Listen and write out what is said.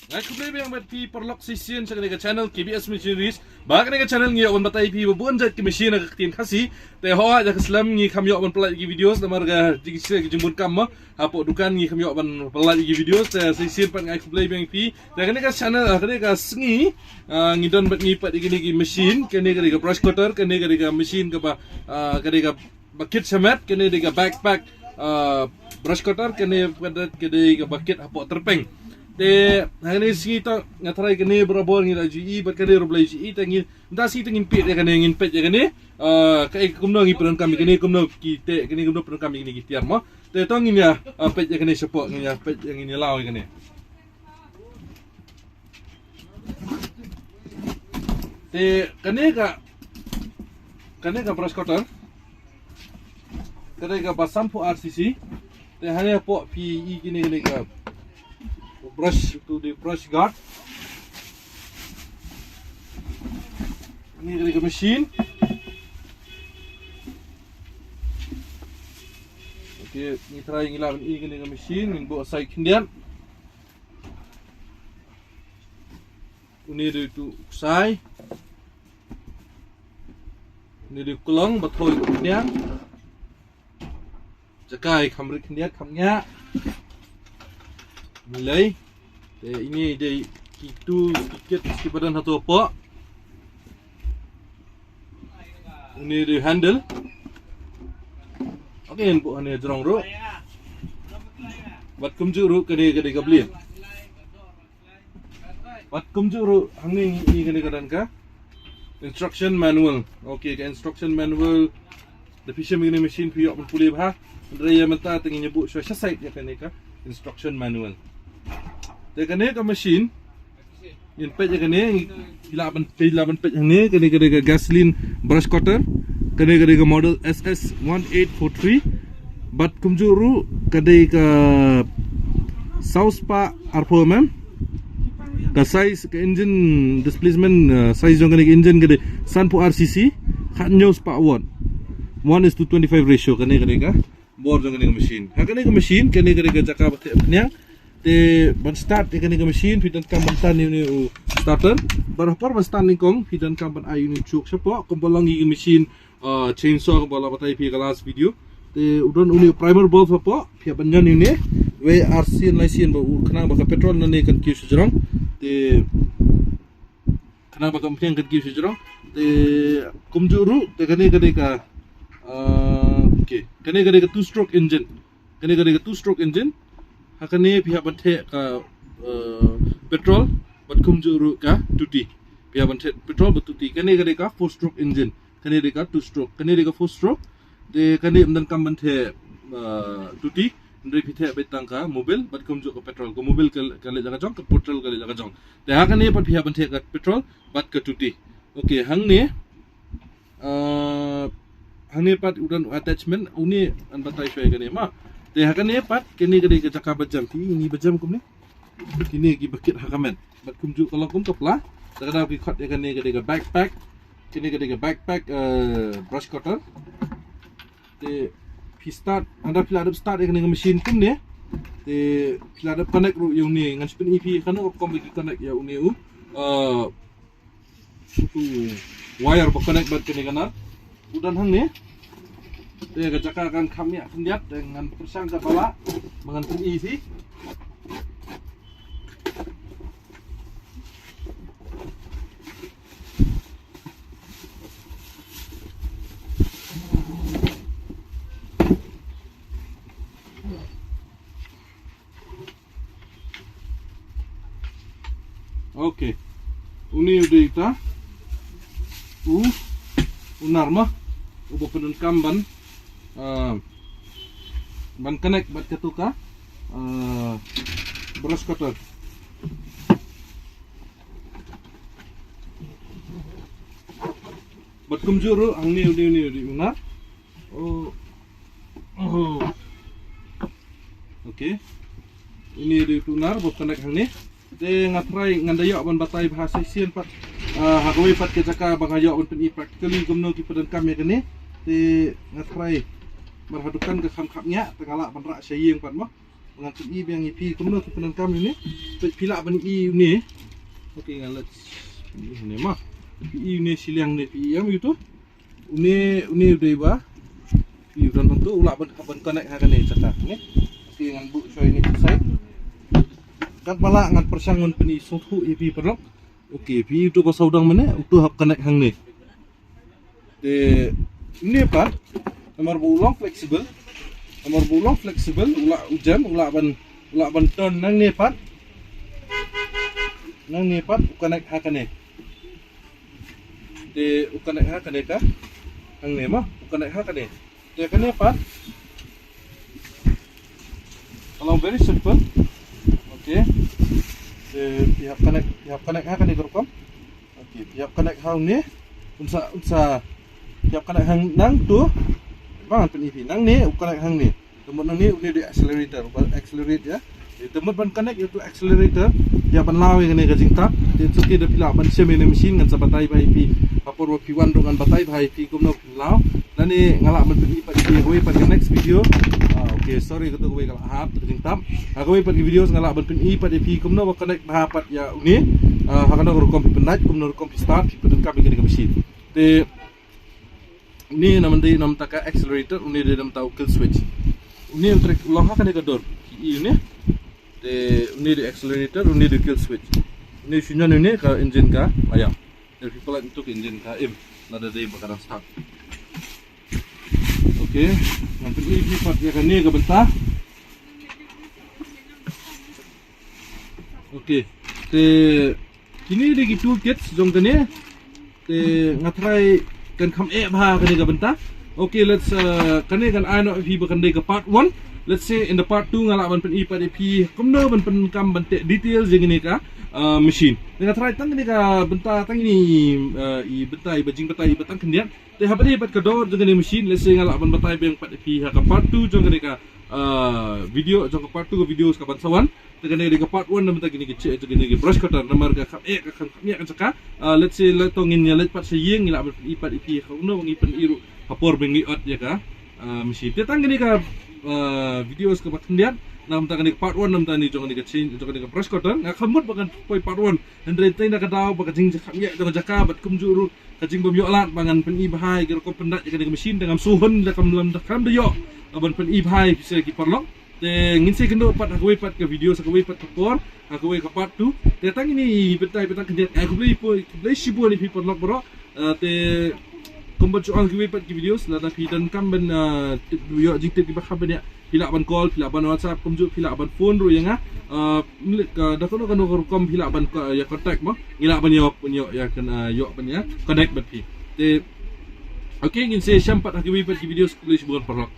Aku boleh bilang buat pi perlok session sa kanila channel K.B.S Machineries. Baka kanila channel ngiyo on batay pi bubuan jat ki machine na kaktin kasi. Te hoa ja kaslam ngi kamyo on pelat ki videos na marga jigisa ki jumbun kam hapo dukan ngi kamyo on pelat ki videos te session pan aku boleh bilang pi. Te kanila channel kanila sengi ngi don bat ngi pat ki machine kanila brush cutter kanila machine ka ba kanila bucket samat kanila backpack brush cutter kanila bucket hapo terpeng. Te hangni sita ngatrai kene berabor ngi ji bat kene roblai ji tangi nda si tangin pet ya kene ngin pet ya kene kai kumno ngi peran kami kene kumno kite kene kumno peran kami ngi tiar mo te tong ngi ya pet ya kene support ngi ya pet yang ini law kene te kene ka brush cutter kene ka basampu RCC te hanya po pi kene ka brush to the brush guard. Ini dari machine. Okay, ni try ngilawan ini dengan machine, ni buat side kendian. Ini dari tu sai. Ini dari kulong betul kendian. Jakai kamera kendian kamnya. Nilai. Ini dia itu sedikit badan satu apa. Ini dia handle. Okey, input ni jerong ru. Buat kumjuh ru kene kabelin. Buat kumjuh ru hangni ini kene kadan ka. Instruction manual. Okey, ke instruction manual. Depisya mini machine piok pun pulih bah. Raya menta tengin nyebut syasha site ya kene ka. Instruction manual. Kene ka machine yang pet je kene hilapan pet yang ni kene ka gasoline brush cutter kene ka model SS1843 bat kumjuru kene ka Southpaw R4mm ka size ka engine displacement size jong kene engine kene Sanpo RCC khatnyo spa 1:25 ratio kene ka bor jong kene machine ha kene ka machine kene ka jaka baknya te ban start ikan ni machine fitan kam ban tan ni starter barapar ban stand ni kong fitan kam ban ayu ni chuk sapo kompolang gi machine chainsaw ko bala batai pi last video te udon uni primer bulb sapo pia ban jan ni we RC license ba khana ba petrol na ni kan ki sujrong te khana ba kam kan ki sujrong te kumjuru te kane ka okay kane ka two stroke engine kane ka two stroke engine hakane pihak banthe ka petrol bat kumjuru ka tuti pihak banthe petrol bat tuti kane ka 4 stroke engine kane ka 2 stroke kane ka 4 stroke de kane amdan kam banthe tuti ndri pithe betang ka mobil bat kumju ka petrol ko mobil kale jaga jong ka petrol kale jaga jong de hakane pat pihak banthe ka petrol bat ka tuti okay hangne pat udan attachment uni an batai shwe kane ma te hakane pat kini kene ke jaka bajam ti ini bajam kum ni kini ki bucket hakamen bat kumju kalau kum topla takada ki khat kene ke backpack kini ke backpack brush cutter te pi start anda pila start kene machine kum ni te pila connect ru yung ni ngan spin EP kana kom ki connect ya uni wire ba connect bat kene kana udan hang ni dia jaka akan kami akan lihat dengan persangka bawah mengantung isi. Oke, ini udah kita unar mah ubo penungkam ban connect bat ketuka brush cutter bat kumjuru ang ni unar okay ini di unar bat connect ang ni te ngatry ngandayok ban batay bahasa sian pat hakawi pat ke jaka bangayok ban pen practically gumno ki padan kami kene te ngatry marhadukan ke kham-khamnya tengala ban rak syaying pat mah dengan pi yang pi kumno ke penan kam ni pila ban i ni. Okey ngan let's ni mah pi ni siliang ni pi yang gitu uni udah ba pi dan tentu ulah ban connect ha kan ni cakap ni. Okey ngan bu show ini selesai kan pala ngan persangun peni sohu pi perlok. Okey pi itu pasal udang mana utuh hap connect hang ni de ini apa nomor bulong fleksibel ulah hujan ulah ban turn nang ni pat connect ha kan ni de connect ha kan ni ka hang ni mah connect ha kan ni de kan ni pat kalau very simple. Okey pihak connect ha kan ni korkom. Okey pihak connect hang ni unsa pihak connect hang nang tu bang pen EV nang ni connect hang ni tempat nang ni di accelerator accelerate ya di tempat ban connect itu accelerator dia ban law yang ni gajing tap dia suki de pila ban sem ni mesin ngan sabatai bai pi papor pi1 dengan batai bai pi kumno law dan ni ngalak ban pen EV oi pada next video. Okey sorry kata gue kalau hap gajing tap aku pada video ngalak ban pen EV pada pi kumno connect dapat ya ni hakana rukom pi penat kumno rukom pi start pi pen kami ke mesin de ini nama taka accelerator ini dia nama tahu kill switch ini yang trik ulang akan dikador ini ini di accelerator ini di kill switch ini sunyan ini ke engine ka ayam dari people itu ke engine ka nada dari bakaran start. Okey nanti ini part dia kan ni ke bentah. Okey ini di toolkit jom tani ngatrai kan kam bha kan ga benta. Okay let's kan ano pi ba kan ke part 1. Let's say in the part 2 ngala ban pen i pa pi kumno ban pen kam ban details jeng ni ka machine dengan try tang ni ka benta tang ni i benta i bajing beta i betang kendian te habari bat ka dor jeng ni machine. Let's say ngala ban beta beng pa pi ha ka part 2 jeng ni ka video jeng ka part 2 ka videos ka ban sawan dengan ni ka part 1 nam ta gini ke che gini ke brush cutter nomor ka kam ka kan ni kan saka let's say la tongin ya let pat sayeng ngila ban i pa pi ka no ngi pen iru hapor bengi ot ya ka machine te tang gini ka videos ka kendian nam ta gini part 1 nam ta ni jong ni ka change jong ni ka brush cutter ngak khamut bagan poi part 1 andre tai na ka daw baga jing kam ya jong jaka bat kumjuh ka jing bom yo lat bangan pen i bahai ka ko pendat ka machine dengan suhun da kam lam da kam da yo ban pen i bahai bisa ki perlong te ngin se kendo pat aku pat ke video aku pat por aku ke part 2 te tang ini betai petang kendian aku beli shibu ni people lock bro te kumjuh ang pat ke videos la da pi dan kam ben yo jing te ki ba khaben ya pila ban call pila ban WhatsApp kumjuh pila ban phone ru yang da kono kan kom pila ban ya contact mo ngila ban yo ya kan yo ban ya connect bat pi te okay ngin se syam pat aku pat ke videos kulis bukan perlok